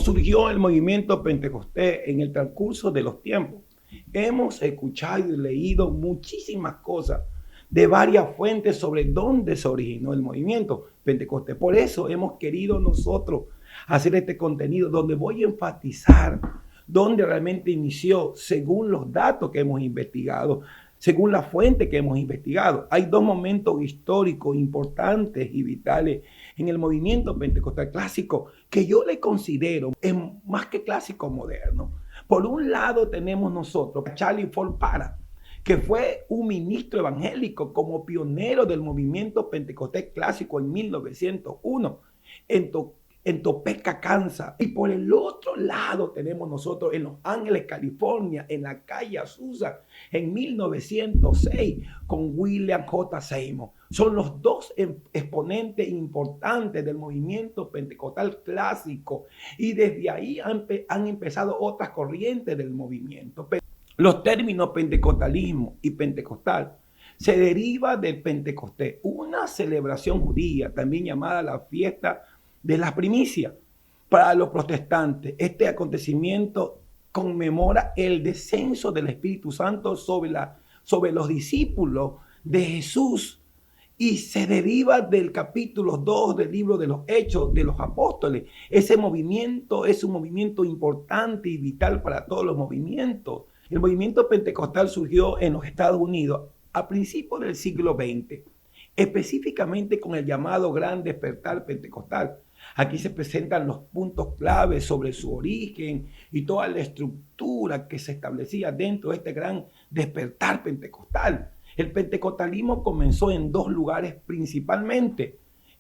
surgió el movimiento Pentecostés en el transcurso de los tiempos? Hemos escuchado y leído muchísimas cosas de varias fuentes sobre dónde se originó el movimiento Pentecostés. Por eso hemos querido nosotros hacer este contenido donde voy a enfatizar dónde realmente inició según los datos que hemos investigado, según la fuente que hemos investigado. Hay dos momentos históricos importantes y vitales en el movimiento pentecostal clásico que yo le considero más que clásico moderno. Por un lado tenemos nosotros a Charlie Ford Parham, que fue un ministro evangélico como pionero del movimiento pentecostés clásico en 1901 en Topeka, Kansas. Y por el otro lado tenemos nosotros en Los Ángeles, California, en la calle Azusa, en 1906, con William J. Seymour. Son los dos exponentes importantes del movimiento pentecostal clásico y desde ahí han empezado otras corrientes del movimiento. Los términos pentecostalismo y pentecostal se deriva del Pentecostés, una celebración judía también llamada la fiesta de las primicias. Para los protestantes, este acontecimiento conmemora el descenso del Espíritu Santo sobre los discípulos de Jesús y se deriva del capítulo 2 del libro de los Hechos de los Apóstoles. Ese movimiento es un movimiento importante y vital para todos los movimientos. El movimiento pentecostal surgió en los Estados Unidos a principios del siglo XX, específicamente con el llamado Gran Despertar Pentecostal. Aquí se presentan los puntos claves sobre su origen y toda la estructura que se establecía dentro de este gran despertar pentecostal. El pentecostalismo comenzó en dos lugares principalmente.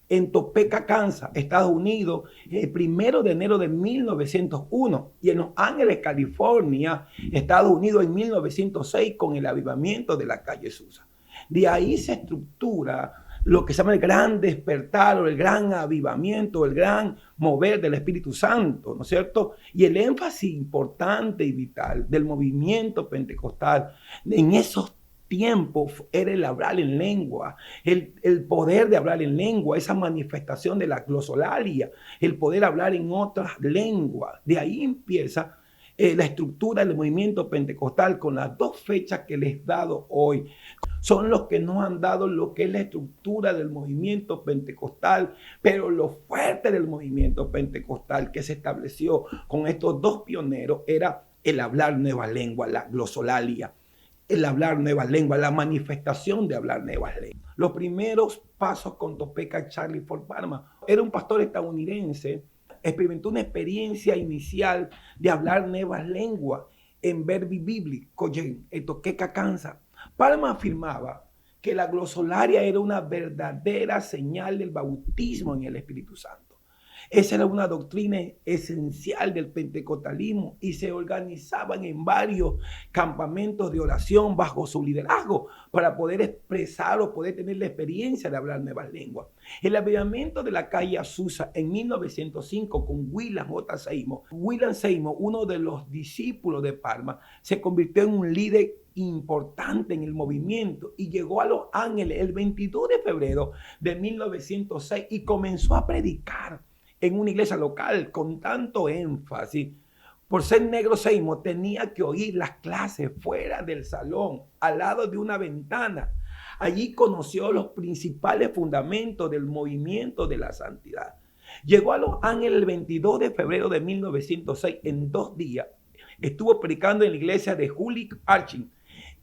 En Topeka, Kansas, Estados Unidos, el 1 de enero de 1901. Y en Los Ángeles, California, Estados Unidos, en 1906, con el avivamiento de la calle Azusa. De ahí se estructura lo que se llama el gran despertar o el gran avivamiento, el gran mover del Espíritu Santo, ¿no es cierto? Y el énfasis importante y vital del movimiento pentecostal en esos tiempos era el hablar en lengua, el poder de hablar en lengua, esa manifestación de la glosolalia, el poder hablar en otras lenguas. De ahí empieza la estructura del movimiento pentecostal con las dos fechas que les he dado hoy. Son los que nos han dado lo que es la estructura del movimiento pentecostal, pero lo fuerte del movimiento pentecostal que se estableció con estos dos pioneros era el hablar nuevas lenguas, la glosolalia, el hablar nuevas lenguas, la manifestación de hablar nuevas lenguas. Los primeros pasos con Topeka, Charlie Ford Parham, era un pastor estadounidense, experimentó una experiencia inicial de hablar nuevas lenguas en Verbi Bíblico, en Topeka, Kansas. Parham afirmaba que la glosolalia era una verdadera señal del bautismo en el Espíritu Santo. Esa era una doctrina esencial del pentecostalismo y se organizaban en varios campamentos de oración bajo su liderazgo para poder expresar o poder tener la experiencia de hablar nuevas lenguas. El avivamiento de la calle Azusa en 1905 con William J. Seymour. William Seymour, uno de los discípulos de Parham, se convirtió en un líder importante en el movimiento y llegó a Los Ángeles el 22 de febrero de 1906 y comenzó a predicar en una iglesia local con tanto énfasis. Por ser negro, Seymour tenía que oír las clases fuera del salón, al lado de una ventana. Allí conoció los principales fundamentos del movimiento de la santidad. Llegó a Los Ángeles el 22 de febrero de 1906 en 2 días. Estuvo predicando en la iglesia de Julic Arching,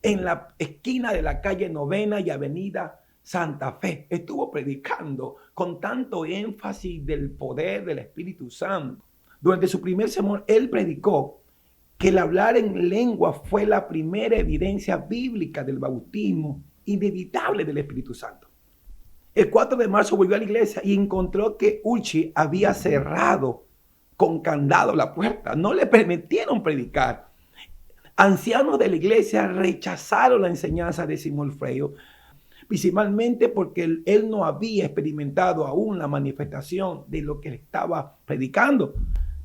en la esquina de la calle Novena y Avenida Santa Fe. Estuvo predicando con tanto énfasis del poder del Espíritu Santo. Durante su primer sermón, él predicó que el hablar en lengua fue la primera evidencia bíblica del bautismo inevitable del Espíritu Santo. El 4 de marzo volvió a la iglesia y encontró que Ulchi había cerrado con candado la puerta. No le permitieron predicar. Ancianos de la iglesia rechazaron la enseñanza de Simón Freyo, principalmente porque él no había experimentado aún la manifestación de lo que estaba predicando.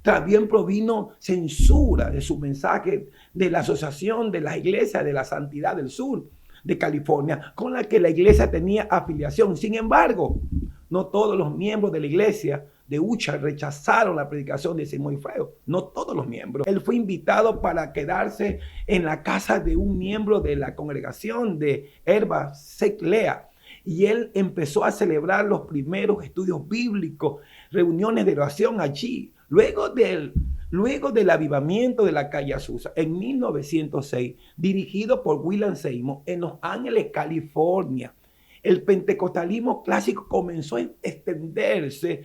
También provino censura de su mensaje de la Asociación de las Iglesias de la Santidad del Sur de California, con la que la iglesia tenía afiliación. Sin embargo, no todos los miembros de la iglesia de Ucha rechazaron la predicación de Simón Freo, no todos los miembros. Él fue invitado para quedarse en la casa de un miembro de la congregación de Herba Seclea. Y él empezó a celebrar los primeros estudios bíblicos, reuniones de oración allí. Luego del avivamiento de la calle Azusa, en 1906, dirigido por William Seymour en Los Ángeles, California, el pentecostalismo clásico comenzó a extenderse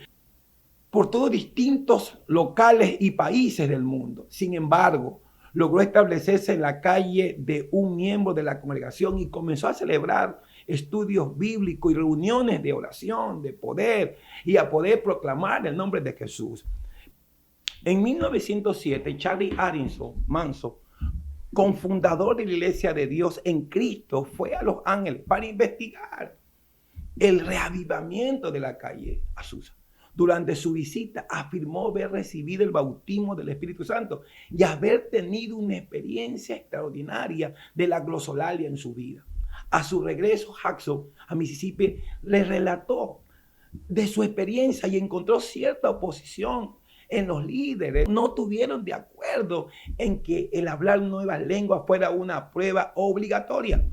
por todos distintos locales y países del mundo. Sin embargo, logró establecerse en la calle de un miembro de la congregación y comenzó a celebrar estudios bíblicos y reuniones de oración, de poder y a poder proclamar el nombre de Jesús. En 1907, Charlie Manson, cofundador de la Iglesia de Dios en Cristo, fue a Los Ángeles para investigar el reavivamiento de la calle Azusa. Durante su visita afirmó haber recibido el bautismo del Espíritu Santo y haber tenido una experiencia extraordinaria de la glosolalia en su vida. A su regreso, Jackson a Mississippi le relató de su experiencia y encontró cierta oposición en los líderes. No estuvieron de acuerdo en que el hablar nuevas lenguas fuera una prueba obligatoria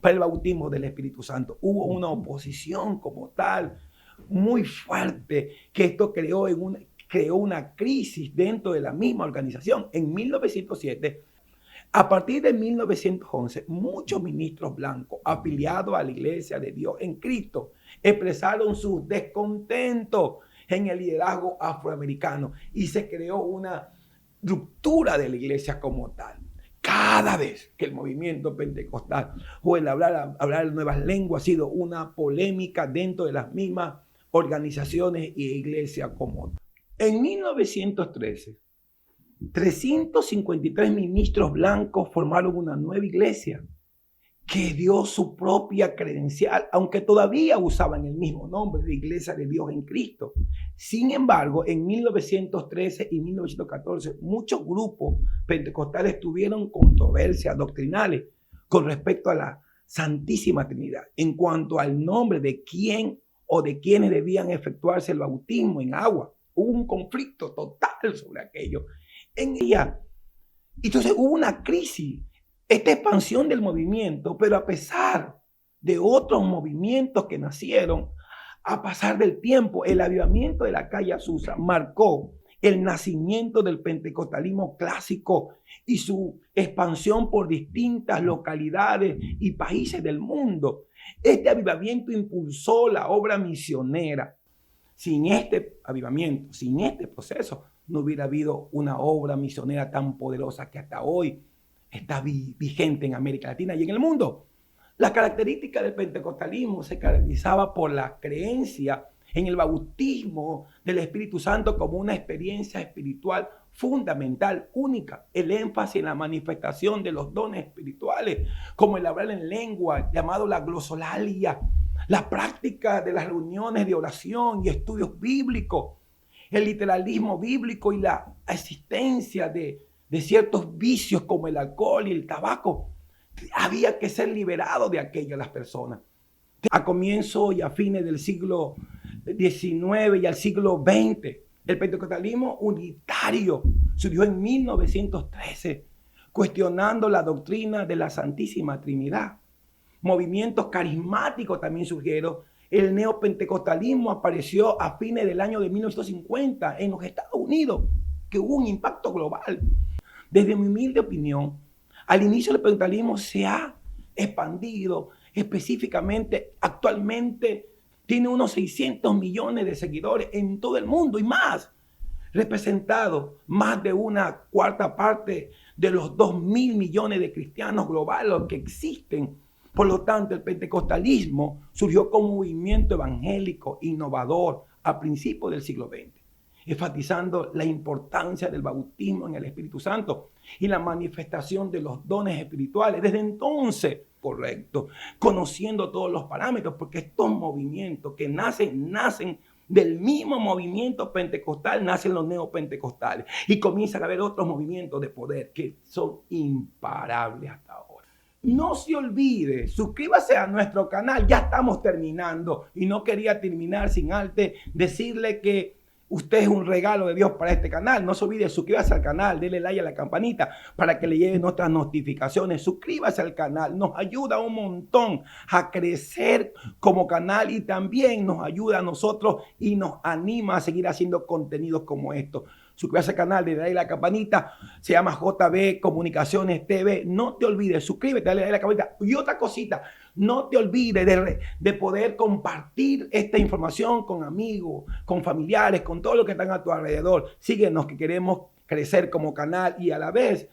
para el bautismo del Espíritu Santo. Hubo una oposición como tal muy fuerte, que esto creó una crisis dentro de la misma organización. En 1907, a partir de 1911, muchos ministros blancos afiliados a la Iglesia de Dios en Cristo expresaron su descontento en el liderazgo afroamericano y se creó una ruptura de la iglesia como tal. Cada vez que el movimiento pentecostal o el hablar nuevas lenguas ha sido una polémica dentro de las mismas organizaciones y iglesias como tal. En 1913, 353 ministros blancos formaron una nueva iglesia que dio su propia credencial, aunque todavía usaban el mismo nombre de Iglesia de Dios en Cristo. Sin embargo, en 1913 y 1914, muchos grupos pentecostales tuvieron controversias doctrinales con respecto a la Santísima Trinidad, en cuanto al nombre de quién o de quienes debían efectuarse el bautismo en agua. Hubo un conflicto total sobre aquello. Entonces hubo una crisis, esta expansión del movimiento, pero a pesar de otros movimientos que nacieron, a pasar del tiempo, el avivamiento de la calle Azusa marcó el nacimiento del pentecostalismo clásico y su expansión por distintas localidades y países del mundo. Este avivamiento impulsó la obra misionera. Sin este avivamiento, sin este proceso, no hubiera habido una obra misionera tan poderosa que hasta hoy está vigente en América Latina y en el mundo. La característica del pentecostalismo se caracterizaba por la creencia en el bautismo del Espíritu Santo como una experiencia espiritual fundamental, única. El énfasis en la manifestación de los dones espirituales, como el hablar en lengua, llamado la glosolalia, la práctica de las reuniones de oración y estudios bíblicos, el literalismo bíblico y la existencia de ciertos vicios como el alcohol y el tabaco. Había que ser liberado de aquello las personas. A comienzos y a fines del siglo XIX y al siglo XX, el pentecostalismo unitario surgió en 1913, cuestionando la doctrina de la Santísima Trinidad. Movimientos carismáticos también surgieron. El neopentecostalismo apareció a fines del año de 1950 en los Estados Unidos, que hubo un impacto global. Desde mi humilde opinión, al inicio del pentecostalismo se ha expandido específicamente, actualmente tiene unos 600 millones de seguidores en todo el mundo y más, representado más de una cuarta parte de los 2.000 millones de cristianos globales que existen. Por lo tanto, el pentecostalismo surgió como un movimiento evangélico innovador a principios del siglo XX, enfatizando la importancia del bautismo en el Espíritu Santo y la manifestación de los dones espirituales. Desde entonces, correcto, conociendo todos los parámetros, porque estos movimientos que nacen del mismo movimiento pentecostal, nacen los neopentecostales y comienzan a haber otros movimientos de poder que son imparables hasta ahora. No se olvide, suscríbase a nuestro canal, ya estamos terminando y no quería terminar sin antes decirle que Usted es un regalo de Dios para este canal. No se olvide, suscríbase al canal, denle like a la campanita para que le lleguen nuestras notificaciones. Suscríbase al canal, nos ayuda un montón a crecer como canal y también nos ayuda a nosotros y nos anima a seguir haciendo contenidos como estos. Suscríbase al canal, denle like a la campanita. Se llama JB Comunicaciones TV. No te olvides, suscríbete, dale like a la campanita. Y otra cosita, no te olvides de poder compartir esta información con amigos, con familiares, con todos los que están a tu alrededor. Síguenos, que queremos crecer como canal y a la vez